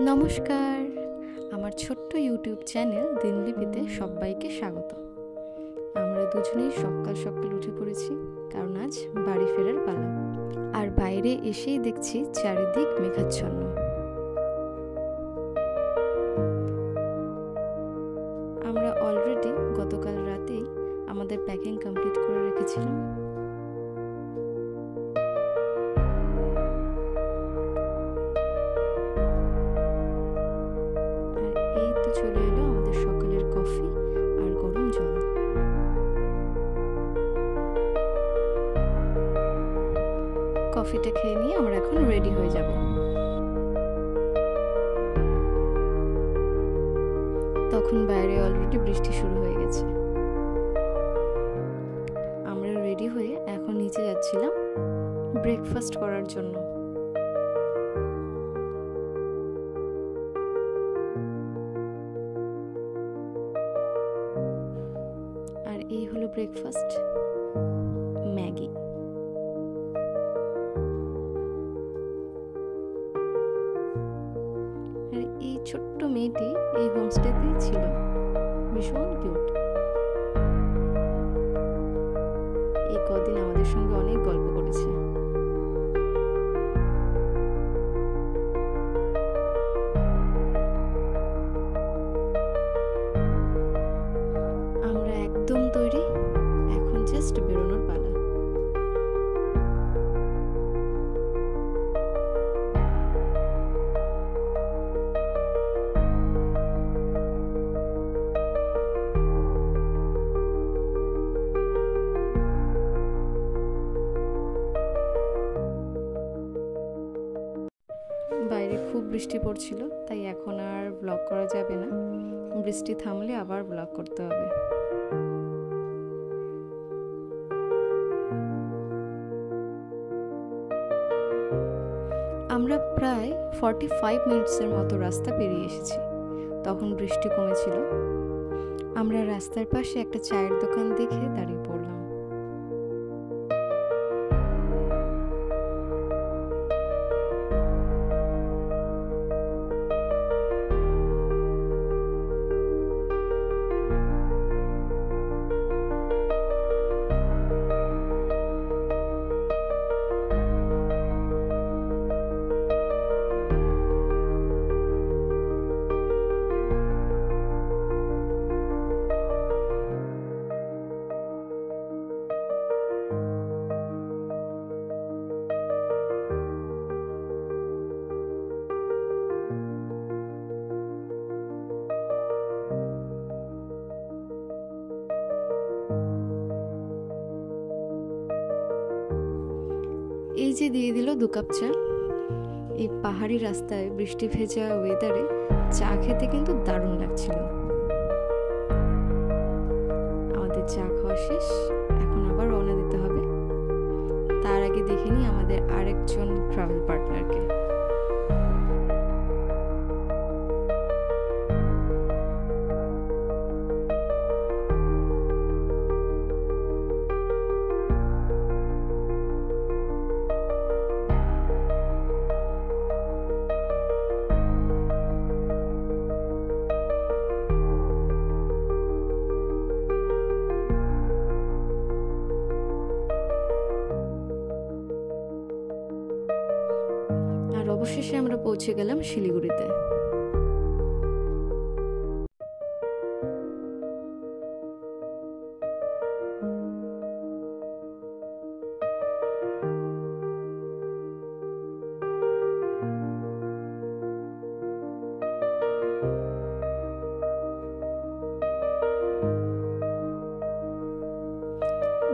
নমস্কার, আমার ছোট্ট ইউটিউব চ্যানেল দিনলিপিতে সবাইকে স্বাগত। আমরা দুজনেই সকাল সকাল উঠে পড়েছি, কারণ আজ বাড়ি ফেরার পালা। আর বাইরে এসেই দেখছি চারিদিক মেঘাচ্ছন্ন। আমরা অলরেডি গতকাল রাতেই আমাদের প্যাকিং কমপ্লিট করে রেখেছিলাম। চলে এলো আমাদের সকালের কফি আর গরম জল। কফিটা খেয়ে নিয়ে আমরা এখন রেডি হয়ে যাব। তখন বাইরে অলরেডি বৃষ্টি শুরু হয়ে গেছে। আমরা রেডি হয়ে এখন নিচে যাচ্ছিলাম ব্রেকফাস্ট করার জন্য। আর এই হলো ব্রেকফাস্ট, ম্যাগি। আর এই ছোট্ট মেয়েটি এই হোমস্টেতেই ছিল, ভীষণ কিউট। এই কদিন আমাদের সঙ্গে অনেক গল্প করেছে। আমরা একদম তৈরি, এখন জাস্ট বেরোনোর পালা। বাইরে খুব বৃষ্টি পড়ছিল, তাই এখন আর ব্লগ করা যাবে না। বৃষ্টি থামলে আবার ব্লগ করতে হবে। আমরা প্রায় 45 মিনিটসের মতো রাস্তা পেরিয়ে এসেছি। তখন বৃষ্টি কমেছিল। আমরা রাস্তার পাশে একটা চায়ের দোকান দেখে দাঁড়িয়ে পড়লাম। এই যে দিয়ে দিল 2 কাপ চা। এই পাহাড়ি রাস্তায় বৃষ্টি ভেজা ওয়েদারে চা খেতে কিন্তু দারুণ লাগছিল। আমাদের চা খাওয়া শেষ, এখন আবার রওনা দিতে হবে। তার আগে দেখে নিই আমাদের আরেকজন ট্রাভেল পার্টনারকে। আর অবশেষে আমরা পৌঁছে গেলাম শিলিগুড়িতে।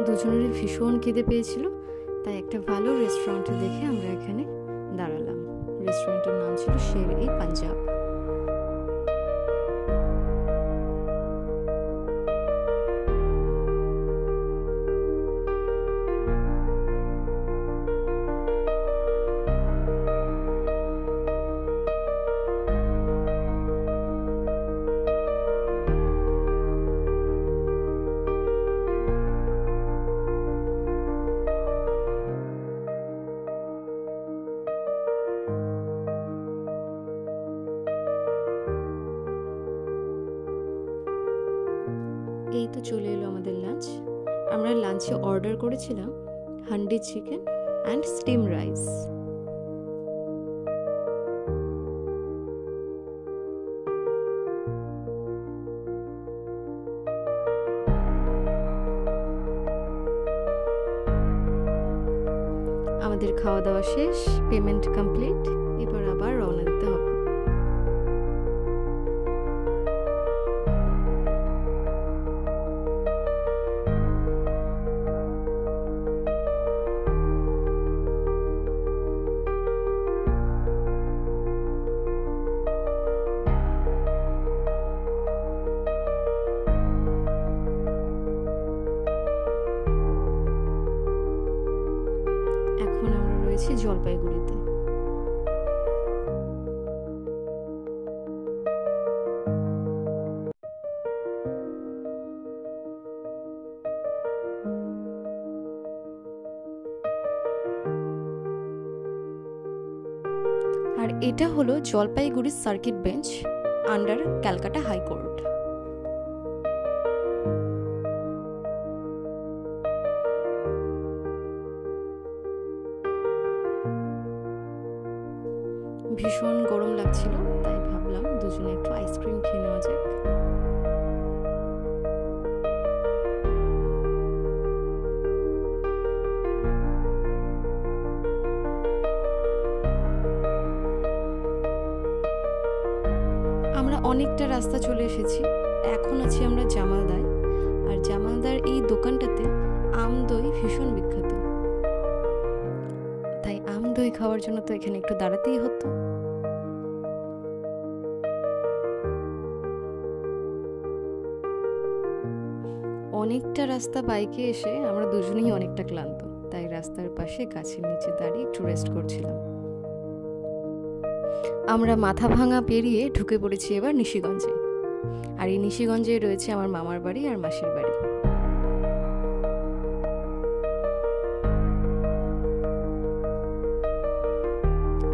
দুজনেরই ভীষণ খিদে পেয়েছিল, তাই একটা ভালো রেস্টুরেন্টে দেখে আমরা এখানে দাঁড়ালাম। রেস্টুরেন্টের নাম ছিল শের-ই-পাঞ্জাব। তো চলে এলো আমাদের লাঞ্চ। আমরা লাঞ্চে অর্ডার করেছিলাম handi chicken and steam rice. আমাদের খাওয়া দাওয়া শেষ, পেমেন্ট কমপ্লিট, এবার আবার রওনা দিতে হবে। এখন আমরা রয়েছি জলপাইগুড়িতে। আর এটা হলো Jalpaiguri circuit bench under Calcutta high court. ভীষণ গরম লাগছিল, তাই ভাবলাম দুজনে একটু আইসক্রিম খেয়ে নেওয়া যাক। আমরা অনেকটা রাস্তা চলে এসেছি, এখন আছি আমরা জামালদায়। আর জামালদার এই দোকানটাতে আম দই ভীষণ বিখ্যাত, তাই আম দই খাওয়ার জন্য তো এখানে একটু দাঁড়াতেই হতো। অনেকটা রাস্তা বাইকে এসে আমরা দুজনেই অনেকটা ক্লান্ত, তাই রাস্তার পাশে গাছের নিচে দাঁড়িয়ে একটু রেস্ট করছিলাম। আমরা মাথা ভাঙা পেরিয়ে ঢুকে পড়েছি এবার নিশিগঞ্জে। আর এই নিশিগঞ্জে রয়েছে আমার মামার বাড়ি আর মাসির বাড়ি।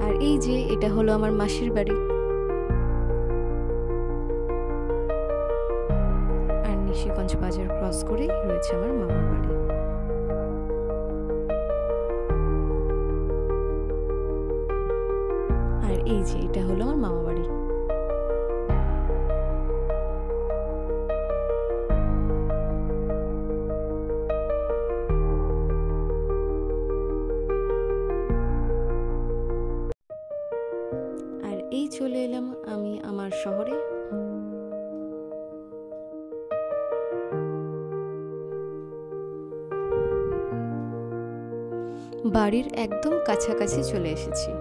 আর এই যে এটা হলো আমার মাসির বাড়ি। আর নিশিগঞ্জ বাজার ক্রস করেই রয়েছে আমার মামার বাড়ি। আর এই যে এটা হলো আমার মামা বাড়ি। আর এই চলে এলাম আমি আমার শহরে। বাড়ির একদম কাছাকাছি চলে এসেছি।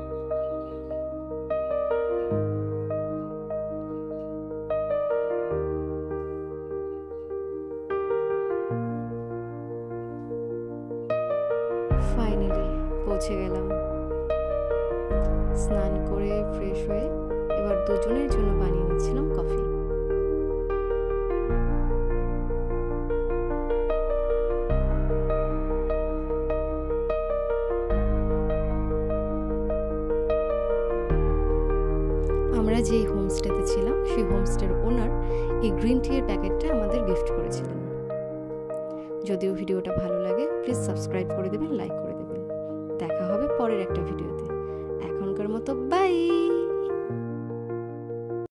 ফাইনালি পৌঁছে গেলাম। স্নান করে ফ্রেশ হয়ে এবার দুজনের জন্য বানিয়ে নিচ্ছিলাম কফি। আমরা যেই হোমস্টেতে ছিলাম সেই হোমস্টের ওনার এই গ্রিন টি এর প্যাকেটটা আমাদের গিফট করেছিলেন। যদিও ভিডিওটা ভালো লাগে প্লিজ সাবস্ক্রাইব করে দেবেন, লাইক করে দেবেন। দেখা হবে পরের একটা ভিডিওতে। এখনকার মতো বাই।